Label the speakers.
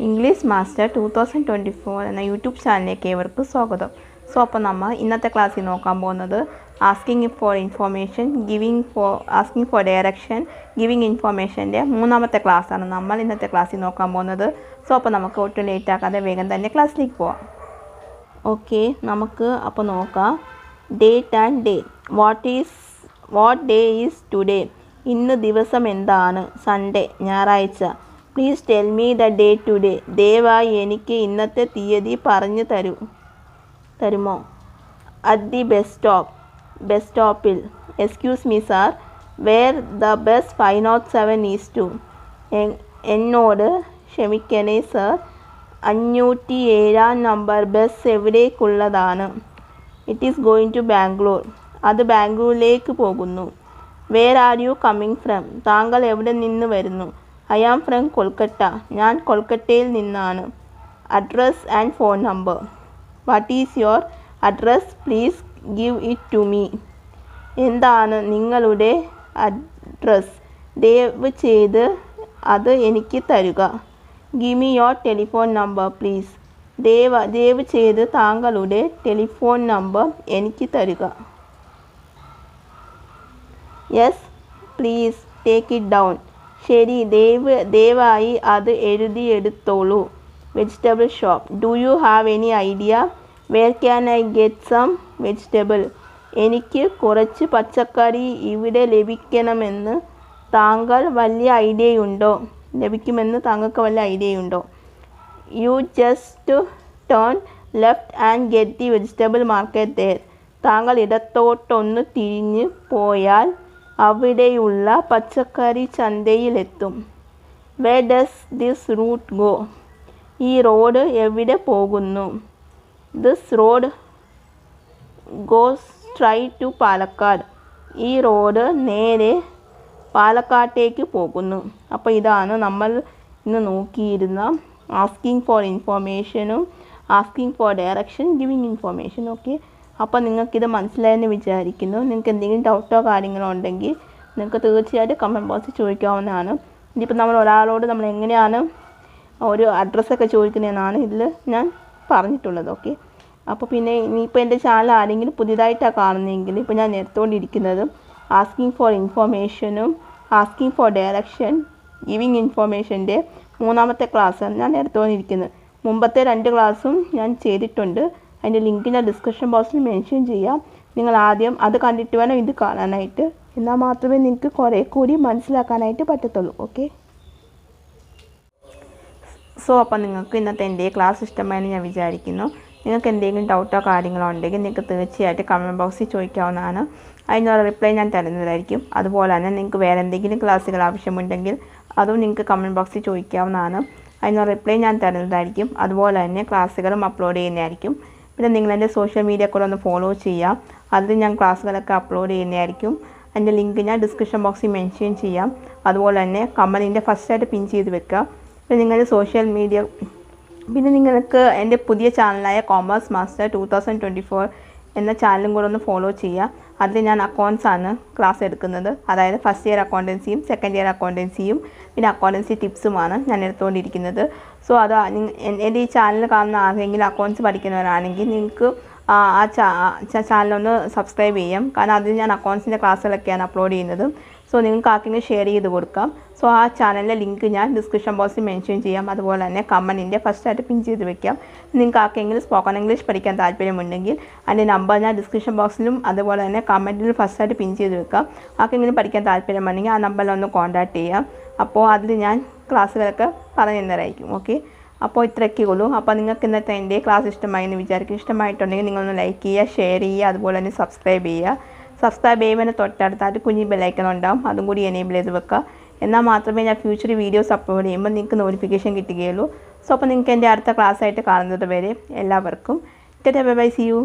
Speaker 1: English master 2024 എന്ന YouTube ചാനലിലേക്ക് ഏവർക്കും സ്വാഗതം. സോ അപ്പോൾ നമ്മൾ ഇന്നത്തെ ക്ലാസ്സിൽ നോക്കാൻ പോകുന്നത് asking for information, asking for direction, giving ഇൻഫോർമേഷൻ്റെ മൂന്നാമത്തെ ക്ലാസ്സാണ് നമ്മൾ ഇന്നത്തെ ക്ലാസ്സിൽ നോക്കാൻ പോകുന്നത്. സോ അപ്പോൾ നമുക്ക് ഒട്ടും ലേറ്റ് ആക്കാതെ വേഗം തന്നെ ക്ലാസ്സിലേക്ക് പോവാം. ഓക്കെ, നമുക്ക് അപ്പോൾ നോക്കാം. Date and day. What day is today? ഇന്ന് ദിവസം എന്താണ്? സൺഡേ, ഞായറാഴ്ച. Please tell me the day today. ദയവായി എനിക്ക് ഇന്നത്തെ തീയതി പറഞ്ഞു തരുമോ? അറ്റ് ദി ബസ് സ്റ്റോപ്പിൽ. Excuse me sir, where the bus 507 is to? എന്നോട് ക്ഷമിക്കണേ സർ, 507 നമ്പർ ബസ് എവിടേക്കുള്ളതാണ്? It is going to Bangalore. അത് ബാംഗ്ലൂരിലേക്ക് പോകുന്നു. Where are you coming from? താങ്കൾ എവിടെ നിന്ന് വരുന്നു? I am from Kolkata. ഞാൻ കൊൽക്കട്ടയിൽ നിന്നാണ്. Address and phone number. What is your address? Please give it to me. എന്താണ് നിങ്ങളുടെ അഡ്രസ്? ദയവ് ചെയ്ത് അത് എനിക്ക് തരുക. Give me your telephone number please. ദയവ് ചെയ്ത് താങ്കളുടെ ടെലിഫോൺ നമ്പർ എനിക്ക് തരുക. Yes please take it down. ശരി, ദയവായി അത് എഴുതിയെടുത്തോളൂ. Vegetable shop. Do you have any idea where can I get some vegetable? എനിക്ക് കുറച്ച് പച്ചക്കറി ഇവിടെ ലഭിക്കുമെന്ന് താങ്കൾക്ക് വല്ല ഐഡിയയുണ്ടോ? You just turn left and get the vegetable market there. താങ്കൾ ഇടത്തോട്ടൊന്ന് തിരിഞ്ഞ് പോയാൽ അവിടെയുള്ള പച്ചക്കറി ചന്തയിലെത്തും. Where does this route go? ഈ റോഡ് എവിടെ പോകുന്നു? This road goes straight to Palakkad. ഈ റോഡ് നേരെ പാലക്കാട്ടേക്ക് പോകുന്നു. അപ്പോൾ ഇതാണ് നമ്മൾ ഇന്ന് നോക്കിയിരുന്ന ആസ്കിങ് ഫോർ ഇൻഫോർമേഷനും asking for direction, giving information. Okay, അപ്പോൾ നിങ്ങൾക്കിത് മനസ്സിലായെന്ന് വിചാരിക്കുന്നു. നിങ്ങൾക്ക് എന്തെങ്കിലും ഡൗട്ടോ കാര്യങ്ങളോ ഉണ്ടെങ്കിൽ നിങ്ങൾക്ക് തീർച്ചയായിട്ടും കമൻറ്റ് ബോക്സിൽ ചോദിക്കാവുന്നതാണ്. ഇതിപ്പോൾ ഒരാളോട് നമ്മൾ എങ്ങനെയാണ് ഒരു അഡ്രസ്സൊക്കെ ചോദിക്കുന്നതെന്നാണ് ഇതിൽ ഞാൻ പറഞ്ഞിട്ടുള്ളത്. ഓക്കെ, അപ്പോൾ പിന്നെ ഇനിയിപ്പോൾ എൻ്റെ ചാനൽ ആരെങ്കിലും പുതിയതായിട്ടാണ് കാണുന്നതെങ്കിൽ ഇപ്പോൾ ഞാൻ എടുത്തുകൊണ്ടിരിക്കുന്നത് ആസ്കിങ് ഫോർ ഇൻഫോർമേഷനും ആസ്കിങ് ഫോർ ഡയറക്ഷൻ, ഗിവിങ് ഇൻഫോർമേഷൻ്റെ മൂന്നാമത്തെ ക്ലാസ്സാണ് ഞാൻ എടുത്തുകൊണ്ടിരിക്കുന്നത്. മുമ്പത്തെ 2 ക്ലാസ്സും ഞാൻ ചെയ്തിട്ടുണ്ട്. അതിൻ്റെ ലിങ്ക് ഞാൻ ഡിസ്ക്രിപ്ഷൻ ബോക്സിൽ മെൻഷൻ ചെയ്യാം. നിങ്ങൾ ആദ്യം അത് കണ്ടിട്ട് വേണം ഇത് കാണാനായിട്ട്. എന്നാൽ മാത്രമേ നിങ്ങൾക്ക് കുറേ കൂടി മനസ്സിലാക്കാനായിട്ട് പറ്റത്തുള്ളൂ. ഓക്കെ, സോ അപ്പോൾ നിങ്ങൾക്ക് ഇന്നത്തെ എൻ്റെ ക്ലാസ് ഇഷ്ടമായെന്ന് ഞാൻ വിചാരിക്കുന്നു. നിങ്ങൾക്ക് എന്തെങ്കിലും ഡൗട്ടോ കാര്യങ്ങളോ ഉണ്ടെങ്കിൽ നിങ്ങൾക്ക് തീർച്ചയായിട്ടും കമൻറ്റ് ബോക്സിൽ ചോദിക്കാവുന്നതാണ്. അതിനുള്ള റിപ്ലൈ ഞാൻ തരുന്നതായിരിക്കും. അതുപോലെ തന്നെ നിങ്ങൾക്ക് വേറെ എന്തെങ്കിലും ക്ലാസ്സുകൾ ആവശ്യമുണ്ടെങ്കിൽ അതും നിങ്ങൾക്ക് കമൻറ്റ് ബോക്സിൽ ചോദിക്കാവുന്നതാണ്. അതിനുള്ള റിപ്ലൈ ഞാൻ തരുന്നതായിരിക്കും. അതുപോലെ തന്നെ ക്ലാസ്സുകളും അപ്ലോഡ് ചെയ്യുന്നതായിരിക്കും. പിന്നെ നിങ്ങളെൻ്റെ സോഷ്യൽ മീഡിയ കൂടെ ഒന്ന് ഫോളോ ചെയ്യാം. അതിൽ ഞാൻ ക്ലാസ്സുകളൊക്കെ അപ്ലോഡ് ചെയ്യുന്നതായിരിക്കും. അതിൻ്റെ ലിങ്ക് ഞാൻ ഡിസ്ക്രിപ്ഷൻ ബോക്സിൽ മെൻഷൻ ചെയ്യാം. അതുപോലെ തന്നെ കമൻറ്റിൻ്റെ ഫസ്റ്റായിട്ട് പിൻ ചെയ്ത് വെക്കുക. പിന്നെ നിങ്ങളുടെ സോഷ്യൽ മീഡിയ, പിന്നെ നിങ്ങൾക്ക് എൻ്റെ പുതിയ ചാനലായ കോമേഴ്സ് മാസ്റ്റർ 2024 എന്ന ചാനലും കൂടെ ഒന്ന് ഫോളോ ചെയ്യുക. അതിൽ ഞാൻ അക്കൗണ്ട്സാണ് ക്ലാസ് എടുക്കുന്നത്. അതായത് ഫസ്റ്റ് ഇയർ അക്കൗണ്ടൻസിയും സെക്കൻഡ് ഇയർ അക്കൗണ്ടൻസിയും പിന്നെ അക്കൗണ്ടൻസി ടിപ്സുമാണ് ഞാൻ എടുത്തുകൊണ്ടിരിക്കുന്നത്. സോ അത് എൻ്റെ ഈ ചാനൽ കാണുന്ന ആരെങ്കിലും അക്കൗണ്ട്സ് പഠിക്കുന്നവരാണെങ്കിൽ നിങ്ങൾക്ക് ആ ചാനലൊന്ന് സബ്സ്ക്രൈബ് ചെയ്യാം. കാരണം അതിൽ ഞാൻ അക്കൗണ്ട്സിൻ്റെ ക്ലാസ്സുകളൊക്കെയാണ് അപ്ലോഡ് ചെയ്യുന്നത്. സോ നിങ്ങൾക്ക് ആർക്കെങ്കിലും ഷെയർ ചെയ്ത് കൊടുക്കാം. സോ ആ ചാനലിൻ്റെ ലിങ്ക് ഞാൻ ഡിസ്ക്രിപ്ഷൻ ബോക്സിൽ മെൻഷൻ ചെയ്യാം. അതുപോലെ തന്നെ കമൻറ്റിൻ്റെ ഫസ്റ്റായിട്ട് പിൻ ചെയ്ത് വെക്കാം. നിങ്ങൾക്ക് ആർക്കെങ്കിലും സ്പോക്കൺ ഇംഗ്ലീഷ് പഠിക്കാൻ താല്പര്യമുണ്ടെങ്കിൽ അതിൻ്റെ നമ്പർ ഞാൻ ഡിസ്ക്രിപ്ഷൻ ബോക്സിലും അതുപോലെ തന്നെ കമൻറ്റിൽ ഫസ്റ്റായിട്ട് പിൻ ചെയ്ത് വെക്കാം. ആർക്കെങ്കിലും പഠിക്കാൻ താല്പര്യമുണ്ടെങ്കിൽ ആ നമ്പറിലൊന്ന് കോൺടാക്റ്റ് ചെയ്യാം. അപ്പോൾ അതിൽ ഞാൻ ക്ലാസ്സുകളൊക്കെ പറഞ്ഞു തരുന്നതായിരിക്കും. ഓക്കെ, അപ്പോൾ ഇത്രയൊക്കെ ഉള്ളൂ. അപ്പോൾ നിങ്ങൾക്ക് ഇന്നത്തെ എൻ്റെ ക്ലാസ് ഇഷ്ടമായി എന്ന് വിചാരിക്കും. ഇഷ്ടമായിട്ടുണ്ടെങ്കിൽ നിങ്ങളൊന്ന് ലൈക്ക് ചെയ്യുക, ഷെയർ ചെയ്യുക, അതുപോലെ തന്നെ സബ്സ്ക്രൈബ് ചെയ്യുക. സബ്സ്ക്രൈബ് ചെയ്യുമ്പോൾ തൊട്ടടുത്തായിട്ട് കുഞ്ഞ് ബെല്ലൈക്കൺ ഉണ്ടാവും. അതും കൂടി എനേബിൾ ചെയ്ത് വെക്കുക. എന്നാൽ മാത്രമേ ഞാൻ ഫ്യൂച്ചർ വീഡിയോസ് അപ്ലോഡ് ചെയ്യുമ്പോൾ നിങ്ങൾക്ക് നോട്ടിഫിക്കേഷൻ കിട്ടുകയുള്ളൂ. സോ അപ്പോൾ നിങ്ങൾക്ക് എൻ്റെ അടുത്ത ക്ലാസ്സായിട്ട് കാണുന്നത് വരെ എല്ലാവർക്കും ബൈ, സീ യു.